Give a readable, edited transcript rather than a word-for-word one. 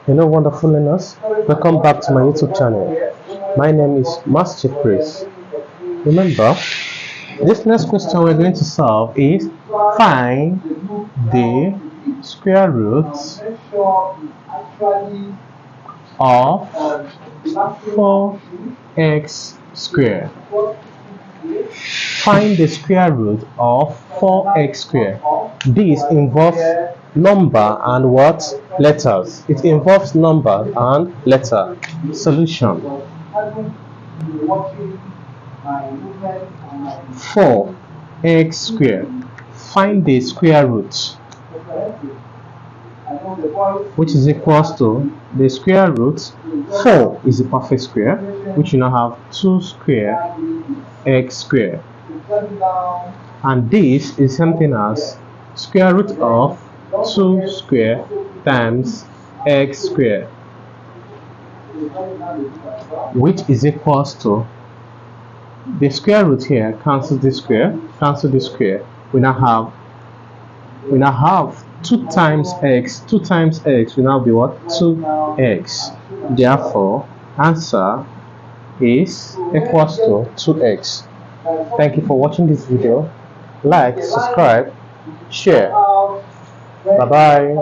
Hello, wonderful learners. Welcome back to my YouTube channel. My name is Master Chris. Remember, this next question we're going to solve is find the square root of 4x squared. Find the square root of 4x squared. This involves number and what? Letters. It involves number and letter. Solution: 4x squared. Find the square root, which is equals to the square root. 4 is a perfect square, which you now have 2 square x squared, and this is something as square root of 2 square times x squared, which is equals to the square root here. Cancel this square, cancel this square. We now have 2 times x. 2 times x will now be what? 2x. Therefore, answer is equals to 2x. Thank you for watching this video. Like, subscribe, share. Bye bye.